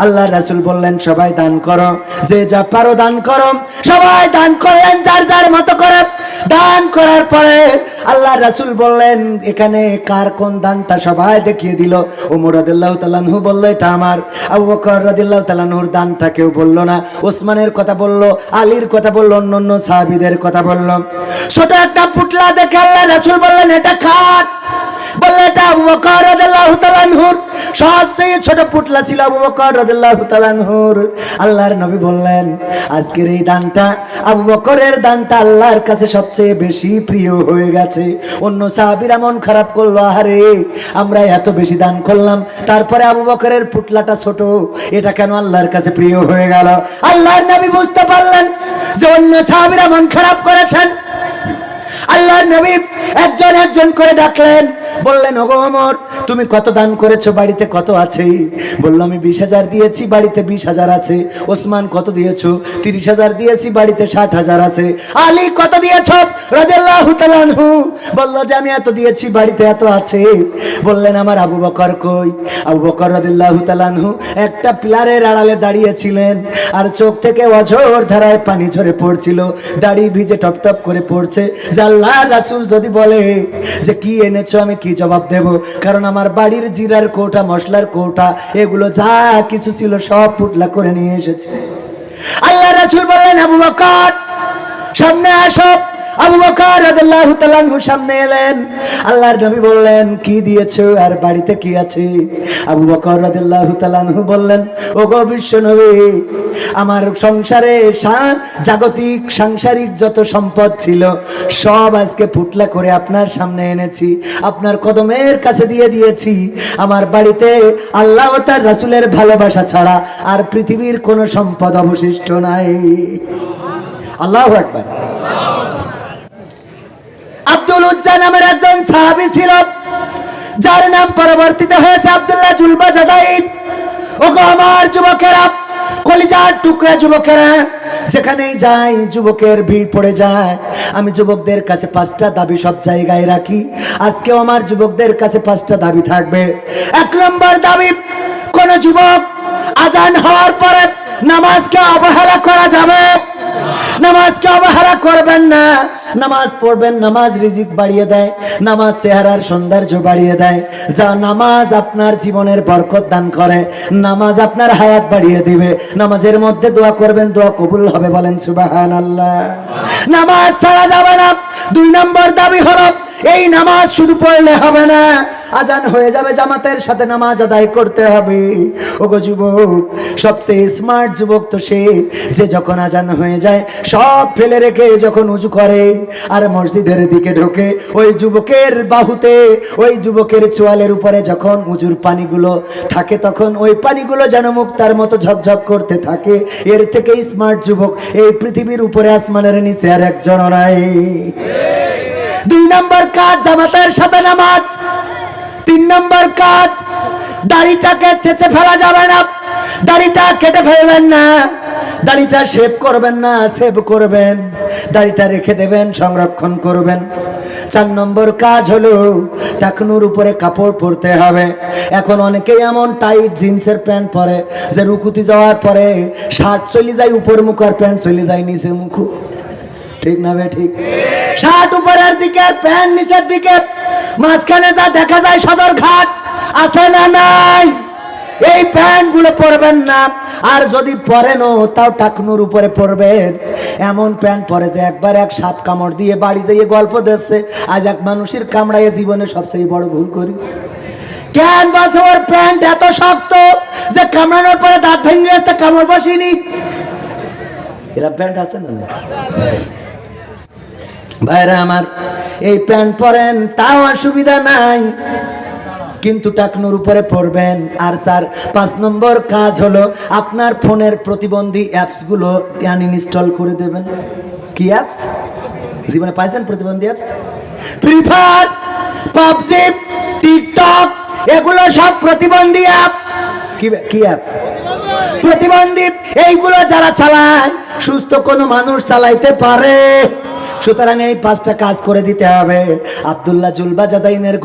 আল্লাহ রাসূল বললেন সবাই দান করো, যে যা পারো দান করো। সবাই দান করলেন যার যার মতো করে। দান করার পরে আল্লাহ রাসূল বললেন এখানে কার কোন দানটা সবাই দেখিয়ে দিল। ওমর রাদিয়াল্লাহু তাআলা আনহু বলল এটা আমার। আবু বকর রাদিয়াল্লাহু তাআলা আনহুর দানটা কেউ বলল না। ওসমানের কথা বলল, আলীর কথা বলল, অন্যান্য সাহাবীদের কথা বলল। ছোট একটা পুটলা দেখে আল্লাহ রাসূল বললেন এটা কার? বললেন এটা আবু বকর রাদিয়াল্লাহু তাআলা আনহুর। সবচেয়ে ছোট পুটলা ছিল আবু বকর রাদিয়াল্লাহু তাআলা আনহুর। আল্লাহর নবী বললেন আজকের এই দানটা, আবু বকরের দানটা আল্লাহর কাছে সবচেয়ে বেশি প্রিয় হয়ে গেছে। অন্য সাহাবীরা মন খারাপ করলো, আরে আমরা এত বেশি দান করলাম, তারপরে আবু বকরের পুটলাটা ছোট, এটা কেন আল্লাহর কাছে প্রিয় হয়ে গেল? আল্লাহর নবী বুঝতে পারলেন যে অন্য সাহাবীরা মন খারাপ করেছেন। আল্লাহর নবী একজন একজন করে ডাকলেন, বললেন ওগো ওমর তুমি কত দান করেছো, বাড়িতে কত আছে? বলল আমি 20,000 দিয়েছি, বাড়িতে 20,000 আছে। ওসমান কত দিয়েছো? 30,000 দিয়েছি, বাড়িতে 60,000 আছে। আলী কত দিয়েছো রাদিয়াল্লাহু তাআলা আনহু? বলল যে আমি এত দিয়েছি, বাড়িতে এত আছে। বললেন আমার আবু বকর কই? আবু বকর রাদিয়াল্লাহু তাআলা আনহু একটা পিলারের আড়ালে দাঁড়িয়েছিলেন, আর চোখ থেকে অঝোর ধারায় পানি ঝরে পড়ছিল, দাড়ি ভিজে টপ টপ করে পড়ছে। যে আল্লাহর রাসূল যদি বলে যে কি এনেছো, আমি কি জবাব দেব? কারণ আমার বাড়ির জিরার কৌটা, মশলার কৌটা, এগুলো যা কিছু ছিল সব পুটলা করে নিয়ে এসেছে। আল্লাহর রাসূল বললেন আবু বকর সামনে আসো। আবু বকর রাদিয়াল্লাহু তাআলা আনহু সামনে এলেন। আল্লাহর নবী বললেন কি দিয়েছো আর বাড়িতে কি আছে? আবু বকর রাদিয়াল্লাহু তাআলা আনহু বললেন ওগো বিশ্ব নবী, আমার সংসারে জাগতিক সাংসারিক যত সম্পদ ছিল সব আজকে পুটলা করে আপনার সামনে এনেছি, আপনার কদমের কাছে দিয়ে দিয়েছি। আমার বাড়িতে আল্লাহ ও তার রাসূলের ভালোবাসা ছাড়া আর পৃথিবীর কোনো সম্পদ অবশিষ্ট নাই। আল্লাহু আকবার। আব্দুল উজ্জা নামের একজন সাহাবী ছিল, যার নাম পরবর্তীতে হয়েছে আব্দুল্লাহ জুলবাজাদাইন। ওগো আমার যুবকেরা, কলিজার টুকরা যুবকেরা, যেখানেই যাই যুবকের ভিড় পড়ে যায়। আমি যুবকদের কাছে 5টা দাবি সব জায়গায় রাখি, আজকেও আমার যুবকদের কাছে 5টা দাবি থাকবে। 1 নম্বর দাবি, কোন যুবক আজান হওয়ার পরে নামাজকে অবহেলা করা যাবে। নামাজকে অবহেলা করবেন না, নামাজ পড়বেন। নামাজ রিজিক বাড়িয়ে দেয়, নামাজ চেহারার সৌন্দর্য বাড়িয়ে দেয়। যা নামাজ আপনার জীবনের বরকত দান করে, নামাজ আপনার হায়াত বাড়িয়ে দিবে। নামাজের মধ্যে দোয়া করবেন, দোয়া কবুল হবে, বলেন সুবহানাল্লাহ। নামাজ ছাড়া যাবে না। 2 নম্বর দাবি হলো এই নামাজ শুধু পড়লে হবে না, আজান হয়ে যাবে জামাতের সাথে নামাজ আদায় করতে হবে। ওগো যুবক, সবচেয়ে স্মার্ট যুবক তো সে যে যখন আজান হয়ে যায় সব ফেলে রেখে যখন উজু করে আর মসজিদের দিকে ঢোকে, ওই যুবকের বাহুতে, ওই যুবকের চোয়ালের উপরে যখন উজুর পানিগুলো থাকে তখন ওই পানিগুলো যেন মুক্তার মতো ঝকঝক করতে থাকে। এর থেকে স্মার্ট যুবক এই পৃথিবীর উপরে আসমানের নিচে আর একজন নাই। 2 নম্বর কাজ জামাতের সাথে নামাজ। 3 নম্বর কাজ, দাড়িটাকে ছেঁচে ফেলা যাবে না, দাড়িটা কেটে ফেলবেন না, দাড়িটা শেভ করবেন না, সেভ করবেন, দাড়িটা রেখে দেবেন, সংরক্ষণ করবেন। 4 নম্বর কাজ হলো টাকনুর উপরে কাপড় পরতে হবে। এখন অনেকেই এমন টাইট জিন্সের প্যান্ট পরে যে রুকুতি যাওয়ার পরে শার্ট চলে যায় উপর মুখ আর প্যান্ট চলে যায় নিচে মুখ। ঠিক না বে ঠিক? শার্ট উপরের দিকে, প্যান্ট নিচের দিকে, মাঝখানে যা দেখা যায় সদর ঘাট আছে না নাই? এই প্যান্ট গুলো পরবেন না। আর যদি পরেনও তাও টাকনুর উপরে পরবেন। এমন প্যান্ট পরে যে একবার এক সাপ কামড় দিয়ে বাড়ি যেয়ে গল্প দিচ্ছে, আজ এক মানুষের কামড়াইয়ে জীবনে সবচেয়ে বড় ভুল করি। কেন বলছে ওর প্যান্ট এত শক্ত যে কামড়ানোর পরে দাঁত ভেঙে আসতে কামড় বসিনি। এরা প্যান্ট আছে না? ভাইরা আমার, এই প্যান্ট পরেন তাও অসুবিধা নাই, কিন্তু টাকনুর উপরে পড়বেন। আর 5 নম্বর কাজ হলো আপনার ফোনের প্রতিবন্ধী অ্যাপস গুলো আনইনস্টল করে দেবেন। কি অ্যাপস? জীবনে পাইছেন প্রতিবন্ধী apps? Free fire, PUBG, TikTok, এগুলো সব প্রতিবন্ধী অ্যাপ। কি অ্যাপস? প্রতিবন্ধী। এইগুলো যারা চালায় সুস্থ কোনো মানুষ চালাইতে পারে। সুতরাং এই 5টা কাজ করে দিতে হবে। আব্দুল্লাহ জুলবাজাদাইনের